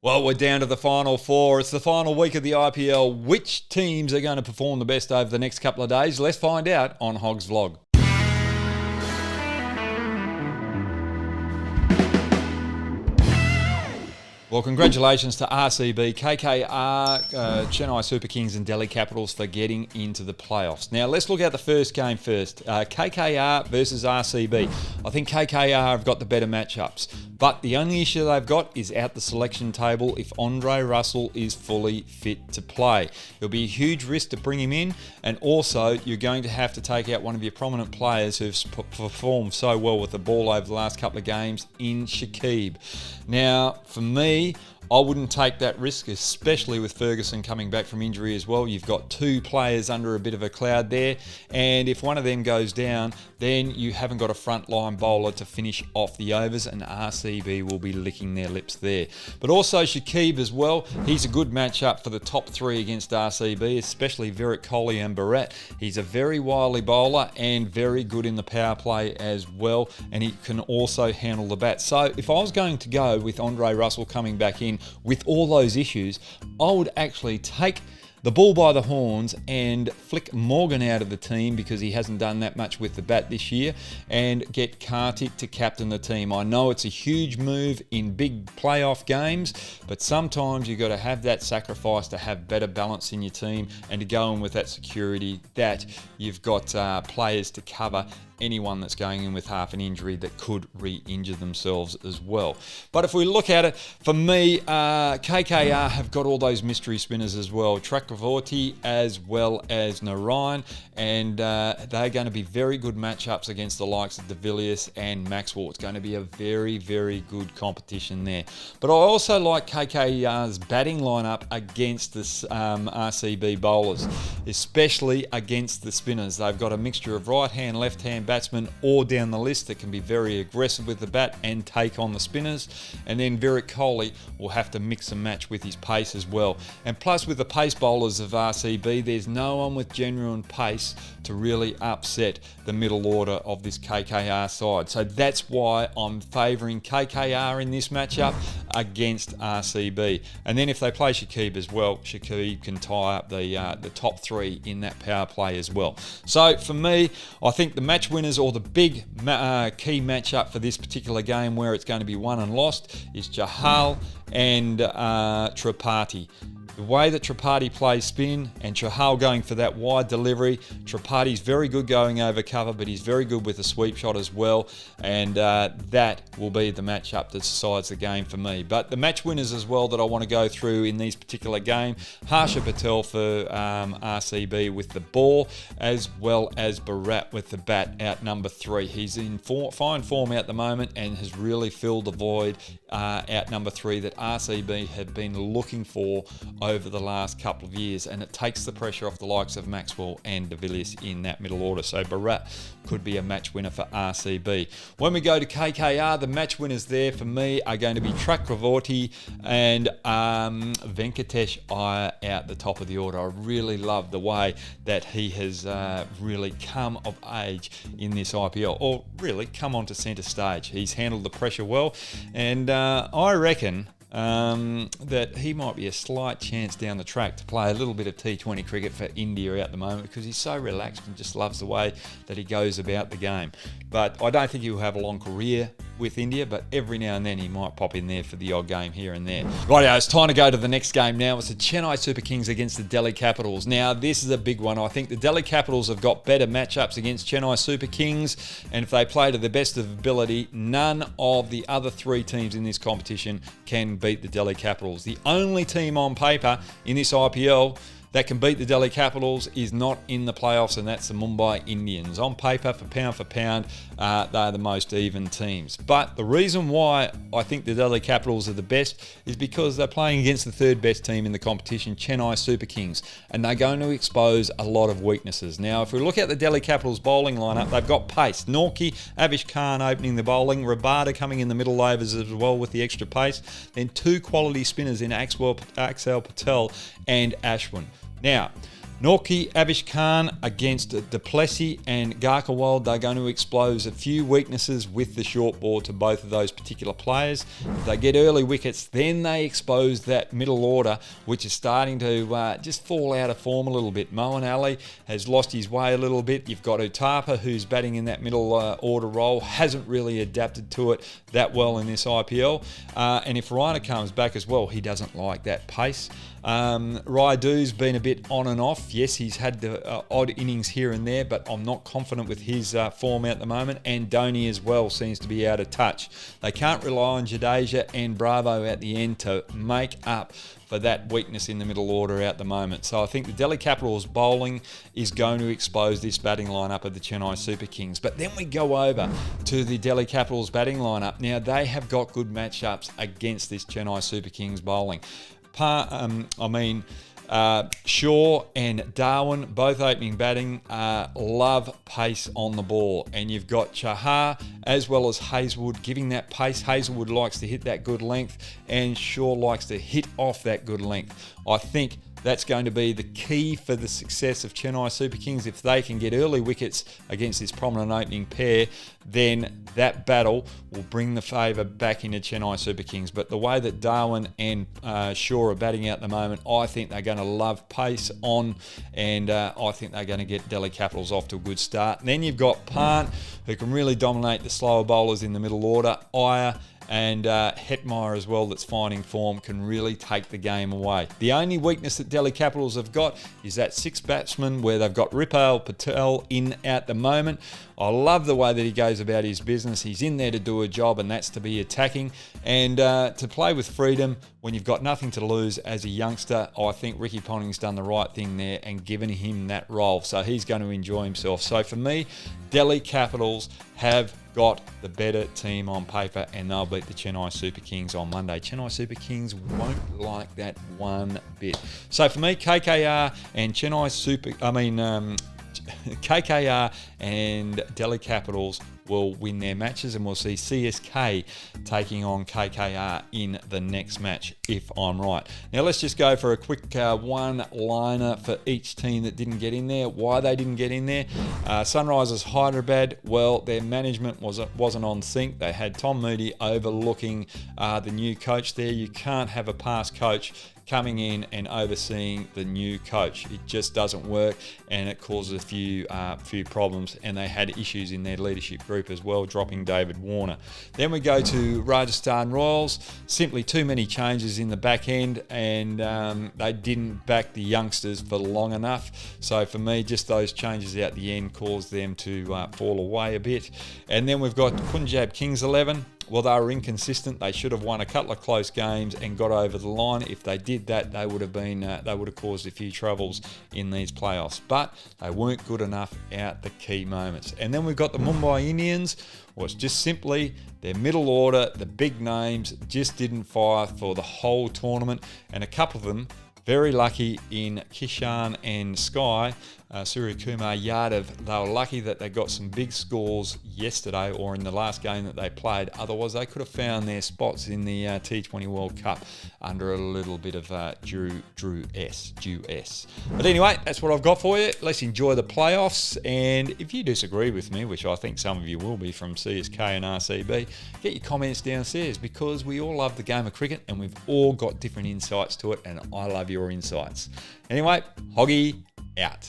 Well, we're down to the final four. It's the final week of the IPL. Which teams are going to perform the best over the next couple of days? Let's find out on Hoggs Vlog. Well, congratulations to RCB, KKR, Chennai Super Kings and Delhi Capitals for getting into the playoffs. Now, let's look at the first game first. KKR versus RCB. I think KKR have got the better matchups, but the only issue they've got is out the selection table if Andre Russell is fully fit to play. It'll be a huge risk to bring him in, and also you're going to have to take out one of your prominent players who've performed so well with the ball over the last couple of games in Shakib. Now, for me, I wouldn't take that risk, especially with Ferguson coming back from injury as well. You've got two players under a bit of a cloud there, and if one of them goes down, then you haven't got a frontline bowler to finish off the overs, and RCB will be licking their lips there. But also Shakib as well. He's a good matchup for the top three against RCB, especially Virat Kohli and Bharat. He's a very wily bowler and very good in the power play as well, and he can also handle the bat. So if I was going to go with Andre Russell coming back in with all those issues, I would actually take the bull by the horns and flick Morgan out of the team because he hasn't done that much with the bat this year, and get Kartik to captain the team. I know it's a huge move in big playoff games, but sometimes you've got to have that sacrifice to have better balance in your team and to go in with that security that you've got players to cover anyone that's going in with half an injury that could re-injure themselves as well. But if we look at it, for me, KKR have got all those mystery spinners as well. Chakravorty as well as Narayan, and they're going to be very good matchups against the likes of De Villiers and Maxwell. It's going to be a very, very good competition there. But I also like KKR's batting lineup against the RCB bowlers, especially against the spinners. They've got a mixture of right-hand, left-hand batsmen or down the list that can be very aggressive with the bat and take on the spinners, and then Virat Kohli will have to mix and match with his pace as well. And plus, with the pace bowlers of RCB, there's no one with genuine pace to really upset the middle order of this KKR side. So that's why I'm favouring KKR in this matchup against RCB. And then if they play Shakib as well, Shakib can tie up the top three in that power play as well. So for me, I think the match winners, or the big key matchup for this particular game where it's going to be won and lost, is Chahal and Tripathi. The way that Tripathi plays spin and Chahal going for that wide delivery, Tripathi's very good going over cover, but he's very good with a sweep shot as well, and that will be the matchup that decides the game for me. But the match winners as well that I want to go through in these particular game, Harsha Patel for RCB with the ball, as well as Bharat with the bat out number 3. He's in fine form at the moment and has really filled the void out number 3 that RCB have been looking for over the last couple of years, and it takes the pressure off the likes of Maxwell and De Villiers in that middle order. So Bharat could be a match winner for RCB. When we go to KKR, the match winners there for me are going to be Chakravorty and Venkatesh Iyer out the top of the order. I really love the way that he has really come of age in this IPL, or really come onto centre stage. He's handled the pressure well, and I reckon that he might be a slight chance down the track to play a little bit of T20 cricket for India at the moment, because he's so relaxed and just loves the way that he goes about the game. But I don't think he'll have a long career with India, but every now and then he might pop in there for the odd game here and there. Rightio, it's time to go to the next game now. It's the Chennai Super Kings against the Delhi Capitals. Now, this is a big one. I think the Delhi Capitals have got better matchups against Chennai Super Kings, and if they play to the best of ability, none of the other three teams in this competition can beat the Delhi Capitals. The only team on paper in this IPL that can beat the Delhi Capitals is not in the playoffs, and that's the Mumbai Indians. On paper, for pound, they're the most even teams. But the reason why I think the Delhi Capitals are the best is because they're playing against the third best team in the competition, Chennai Super Kings, and they're going to expose a lot of weaknesses. Now, if we look at the Delhi Capitals bowling lineup, they've got pace. Norki, Avish Khan opening the bowling, Rabada coming in the middle overs as well with the extra pace, then two quality spinners in Axel Patel and Ashwin. Now, Norki Abishkhan against Duplessis and Garkawald. They're going to expose a few weaknesses with the short ball to both of those particular players. If they get early wickets, then they expose that middle order, which is starting to just fall out of form a little bit. Moeen Ali has lost his way a little bit. You've got Utapa, who's batting in that middle order role, hasn't really adapted to it that well in this IPL. And if Raina comes back as well, he doesn't like that pace. Righty-o's been a bit on and off. Yes, he's had the odd innings here and there, but I'm not confident with his form at the moment. And Dhoni as well seems to be out of touch. They can't rely on Jadeja and Bravo at the end to make up for that weakness in the middle order at the moment. So I think the Delhi Capitals bowling is going to expose this batting lineup of the Chennai Super Kings. But then we go over to the Delhi Capitals batting lineup. Now, they have got good matchups against this Chennai Super Kings bowling. Shaw and Darwin, both opening batting, love pace on the ball. And you've got Chahar as well as Hazlewood giving that pace. Hazlewood likes to hit that good length, and Shaw likes to hit off that good length. I think that's going to be the key for the success of Chennai Super Kings. If they can get early wickets against this prominent opening pair, then that battle will bring the favour back into Chennai Super Kings. But the way that Darwin and Shaw are batting out at the moment, I think they're going to love pace on, and I think they're going to get Delhi Capitals off to a good start. And then you've got Pant, who can really dominate the slower bowlers in the middle order. Iyer and Hetmeyer as well, that's finding form, can really take the game away. The only weakness that Delhi Capitals have got is that sixth batsman, where they've got Ripal Patel in at the moment. I love the way that he goes about his business. He's in there to do a job, and that's to be attacking. And to play with freedom when you've got nothing to lose as a youngster, I think Ricky Ponting's done the right thing there and given him that role. So he's going to enjoy himself. So for me, Delhi Capitals have got the better team on paper, and they'll beat the Chennai Super Kings on Monday. Chennai Super Kings won't like that one bit. So for me, KKR and Delhi Capitals will win their matches, and we'll see CSK taking on KKR in the next match, if I'm right. Now let's just go for a quick one-liner for each team that didn't get in there, why they didn't get in there. Sunrisers Hyderabad, well, their management wasn't on sync. They had Tom Moody overlooking the new coach there. You can't have a past coach coming in and overseeing the new coach. It just doesn't work, and it causes a few problems, and they had issues in their leadership group as well, dropping David Warner. Then we go to Rajasthan Royals. Simply too many changes in the back end, and they didn't back the youngsters for long enough. So for me, just those changes at the end caused them to fall away a bit. And then we've got Punjab Kings 11. Well, they were inconsistent. They should have won a couple of close games and got over the line. If they did that, they would have caused a few troubles in these playoffs. But they weren't good enough at the key moments. And then we've got the Mumbai Indians. Well, it's just simply their middle order, the big names, just didn't fire for the whole tournament. And a couple of them, very lucky in Kishan and Sky, Suryakumar Yadav, they were lucky that they got some big scores yesterday or in the last game that they played. Otherwise, they could have found their spots in the T20 World Cup under a little bit of due S. But anyway, that's what I've got for you. Let's enjoy the playoffs. And if you disagree with me, which I think some of you will be from CSK and RCB, get your comments downstairs, because we all love the game of cricket and we've all got different insights to it, and I love your insights. Anyway, Hoggy out.